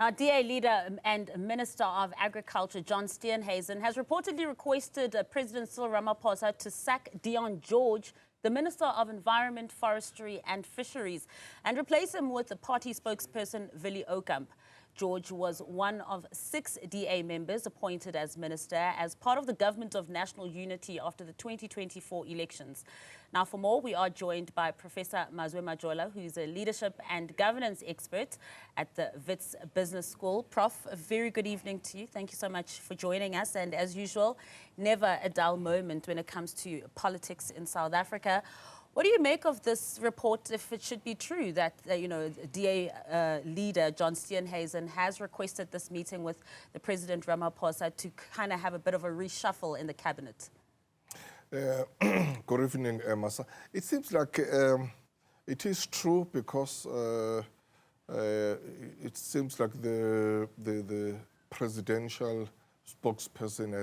Our DA leader and Minister of Agriculture, John Steenhuisen, has reportedly requested President Cyril Ramaphosa to sack Dion George, the Minister of Environment, Forestry and Fisheries, and replace him with the party spokesperson, Willie Aucamp. George was one of 6 DA members appointed as minister as part of the government of national unity after the 2024 elections. Now, for more, we are joined by Professor Mazwe Majola, who is a leadership and governance expert at the Wits Business School. Prof, a very good evening to you. Thank you so much for joining us. And as usual, never a dull moment when it comes to politics in South Africa. What do you make of this report, if it should be true, that, DA leader John Steenhuisen has requested this meeting with the President Ramaphosa to kind of have a bit of a reshuffle in the cabinet? Good evening, Masa. It seems like it is true because it seems like the presidential spokesperson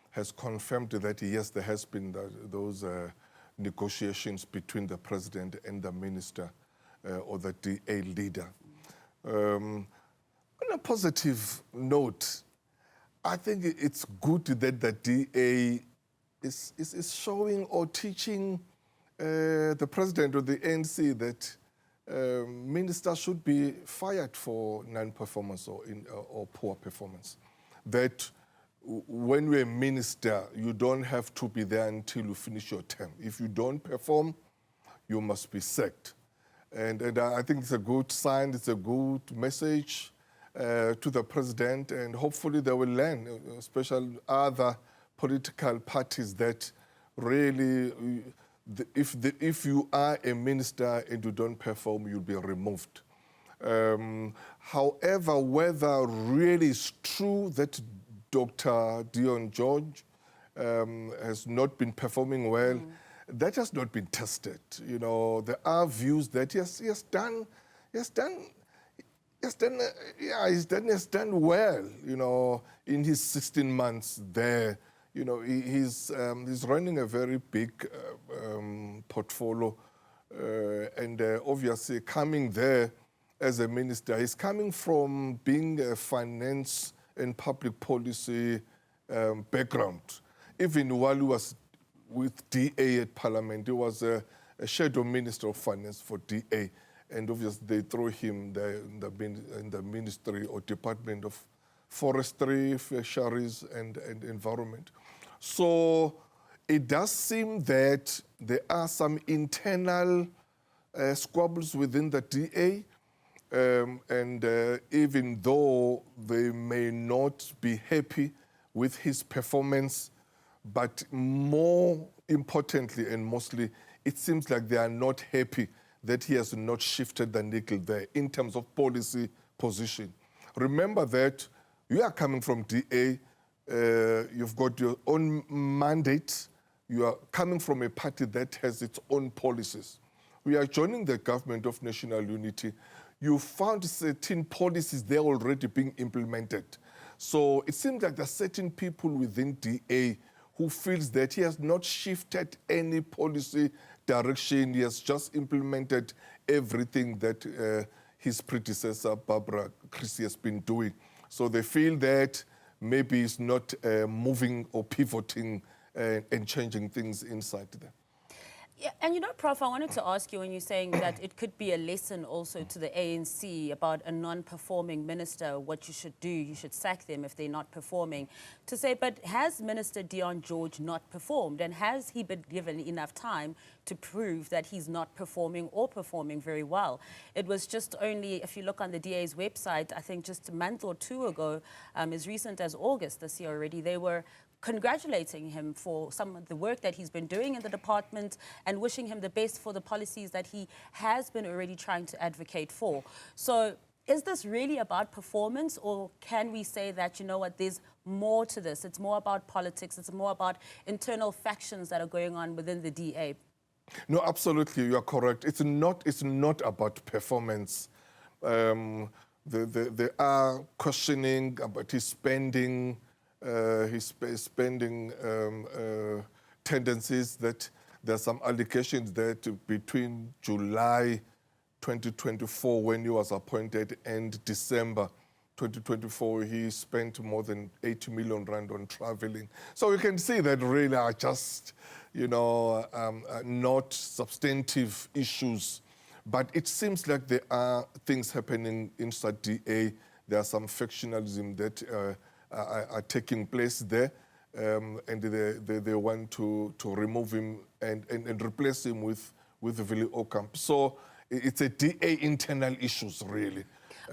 has confirmed that, yes, there has been those negotiations between the president and the minister or the DA leader. On a positive note, I think it's good that the DA is showing or teaching the president of the ANC that ministers should be fired for non-performance or poor performance. That when you're a minister, you don't have to be there until you finish your term. If you don't perform, you must be sacked. And I think it's a good sign, it's a good message to the president, and hopefully they will learn, especially other political parties, that really, if you are a minister and you don't perform, you'll be removed. However, whether really it's true that Dr. Dion George has not been performing well, that has not been tested. You know, there are views that he has done well, you know, in his 16 months there. You know, he's running a very big portfolio, and obviously coming there as a minister, he's coming from being a finance and public policy background. Even while he was with DA at Parliament, he was a shadow minister of finance for DA, and obviously they threw him there in the ministry or department of Forestry, Fisheries and Environment. So it does seem that there are some internal squabbles within the DA, and even though they may not be happy with his performance, but more importantly and mostly, it seems like they are not happy that he has not shifted the needle there in terms of policy position. Remember that you are coming from DA, you've got your own mandate, you are coming from a party that has its own policies. We are joining the government of national unity. You found certain policies there already being implemented. So it seems like there are certain people within DA who feels that he has not shifted any policy direction. He has just implemented everything that his predecessor, Barbara Christie, has been doing. So they feel that maybe he's not moving or pivoting and changing things inside there. Yeah, and Prof, I wanted to ask you, when you're saying that it could be a lesson also to the ANC about a non-performing minister, what you should do, you should sack them if they're not performing, to say, but has Minister Dion George not performed, and has he been given enough time to prove that he's not performing or performing very well? It was just only, if you look on the DA's website, I think just a month or two ago, as recent as August this year already, they were congratulating him for some of the work that he's been doing in the department and wishing him the best for the policies that he has been already trying to advocate for. So is this really about performance, or can we say that, you know what, there's more to this? It's more about politics. It's more about internal factions that are going on within the DA. No, absolutely, you are correct. It's not about performance. They are questioning about his spending, tendencies, that there are some allegations that between July 2024, when he was appointed, and December 2024, he spent more than 80 million rand on traveling. So you can see that really are just, not substantive issues. But it seems like there are things happening inside DA. There are some factionalism that are taking place there. And they want to remove him and replace him with Willie Aucamp. So it's a DA internal issues, really.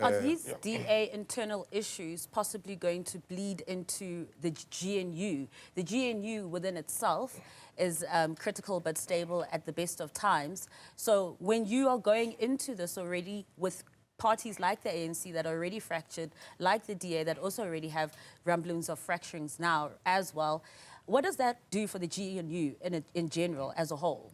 Are these DA internal issues possibly going to bleed into the GNU? The GNU within itself is critical but stable at the best of times. So when you are going into this already with parties like the ANC that are already fractured, like the DA that also already have rumblings of fracturings now as well, what does that do for the GNU in general as a whole?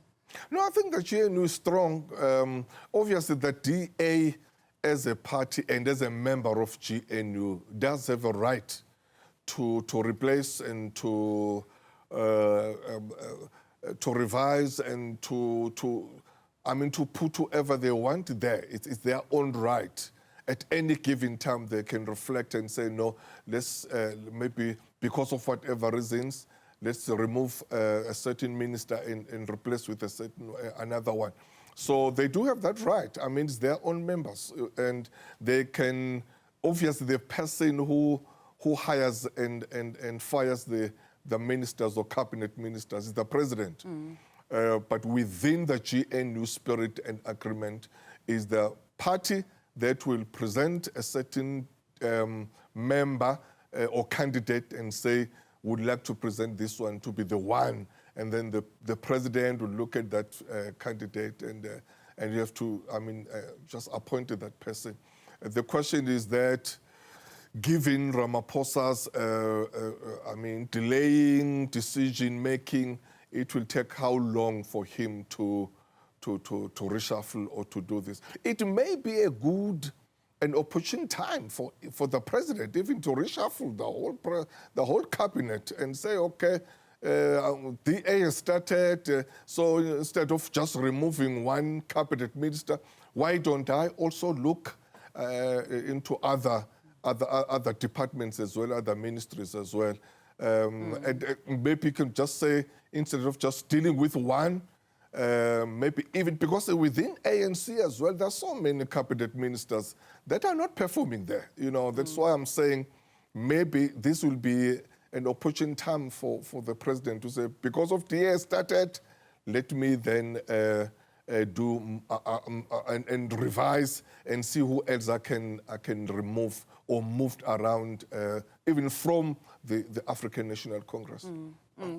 No, I think the GNU is strong. Obviously, the DA as a party and as a member of GNU does have a right to replace and to revise and to put whoever they want there. It's their own right. At any given time, they can reflect and say, no, let's maybe because of whatever reasons, let's remove a certain minister and replace with a certain another one. So they do have that right. I mean, it's their own members, and they can obviously the person who hires and fires the ministers or cabinet ministers is the president. But within the GNU spirit and agreement is the party that will present a certain member or candidate and say, would like to present this one to be the one. And then the president will look at that candidate and you have to, just appoint that person. The question is that given Ramaphosa's, delaying decision-making, it will take how long for him to reshuffle or to do this. It may be a good and opportune time for the president even to reshuffle the whole cabinet and say, okay, the DA has started, so instead of just removing one cabinet minister, why don't I also look into other departments as well, other ministries as well? And maybe you can just say, instead of just dealing with one, maybe even because within ANC as well, there are so many cabinet ministers that are not performing there. That's why I'm saying maybe this will be an opportune time for the president to say, because of DA started, let me then do and revise and see who else I can remove or moved around, even from the African National Congress.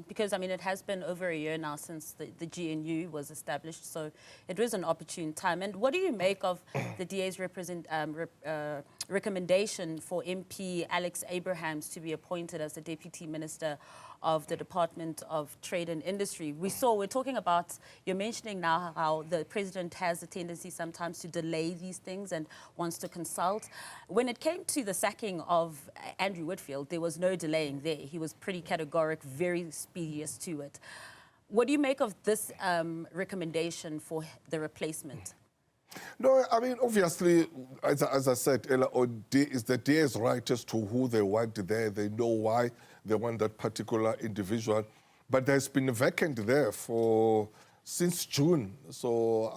Because, it has been over a year now since the GNU was established, so it was an opportune time. And what do you make of the DA's recommendation for MP Alex Abrahams to be appointed as the Deputy Minister of the Department of Trade and Industry? We're talking about, you're mentioning now how the president has a tendency sometimes to delay these things and wants to consult. When it came to the sacking of Andrew Whitfield, there was no delaying there. He was pretty categoric, very expeditious to it. What do you make of this recommendation for the replacement? No, obviously, as I said, the DA's right as to who they want there. They know why they want that particular individual. But there's been a vacant there since June. So,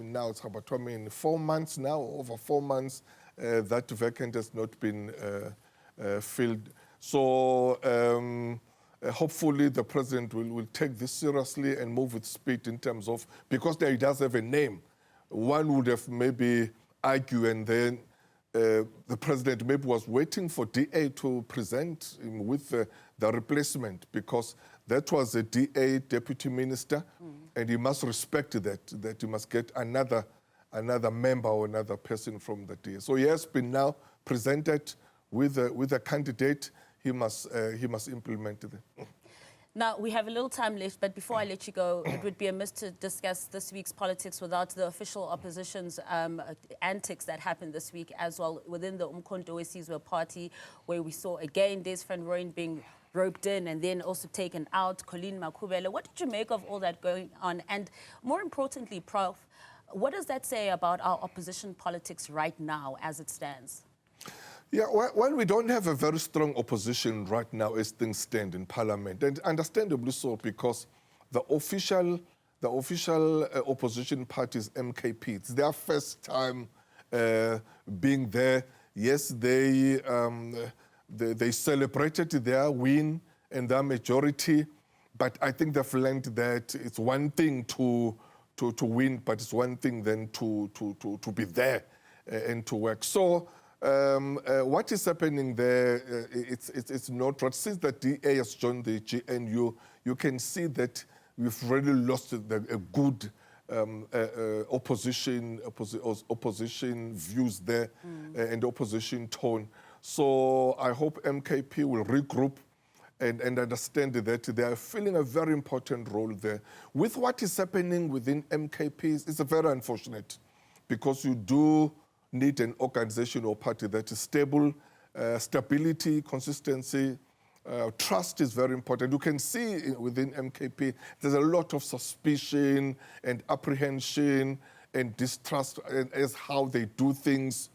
now it's about 4 months now, over 4 months, that vacant has not been filled. So, hopefully the president will take this seriously and move with speed in terms of, because he does have a name. One would have maybe argued, and then the president maybe was waiting for DA to present him with the replacement, because that was a DA deputy minister, and he must respect that he must get another member or another person from the DA. So he has been now presented with a candidate. He must implement it. Now, we have a little time left, but before I let you go, it would be amiss to discuss this week's politics without the official opposition's antics that happened this week as well within the Umkhonto weSizwe party, where we saw again Des van Rooyen being roped in and then also taken out, Colleen Makhubele. What did you make of all that going on? And more importantly, Prof, what does that say about our opposition politics right now as it stands? Yeah, well, we don't have a very strong opposition right now as things stand in Parliament, and understandably so, because the official opposition party is MKP. It's their first time being there. Yes, they celebrated their win and their majority, but I think they've learned that it's one thing to win, but it's one thing then to be there and to work. So what is happening there, it's not right. Since the DA has joined the GNU, you can see that we've really lost a good opposition views there and opposition tone. So I hope MKP will regroup and understand that they are filling a very important role there. With what is happening within MKP, it's very unfortunate, because you do need an organization or party that is stable. Stability, consistency, trust is very important. You can see within MKP, there's a lot of suspicion and apprehension and distrust as how they do things,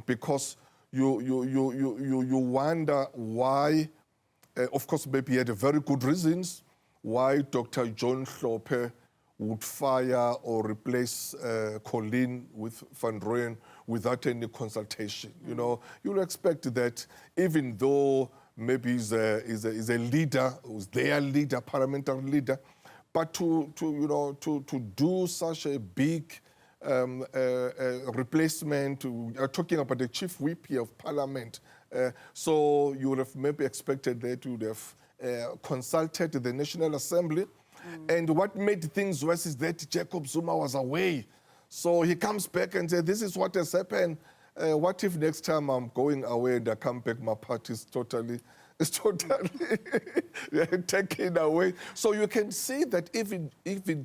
because you wonder why. Of course, maybe he had a very good reasons why Dr. John Hlophe would fire or replace Colleen with Van Rooyen without any consultation. You know, you'll expect that, even though maybe he's a leader, who's their leader, parliamentary leader, but to do such a big replacement, talking about the chief whip of parliament. So you would have maybe expected that you would have consulted the National Assembly. And what made things worse is that Jacob Zuma was away. So he comes back and says, this is what has happened. What if next time I'm going away and I come back, my party is totally taken away. So you can see that even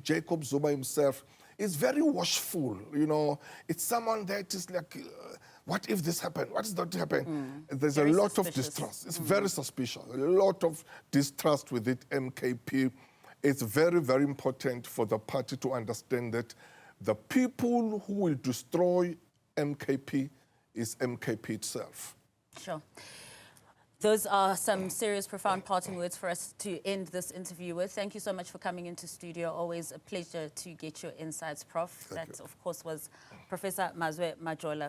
Jacob Zuma himself is very watchful. You know, it's someone that is like, what if this happened? What is going to happen? There's very a lot of distrust. It's very suspicious. A lot of distrust with it, MKP. It's very, very important for the party to understand that the people who will destroy MKP is MKP itself. Sure. Those are some serious, profound parting words for us to end this interview with. Thank you so much for coming into studio. Always a pleasure to get your insights, Prof. That, of course, was Professor Mazwe Majola.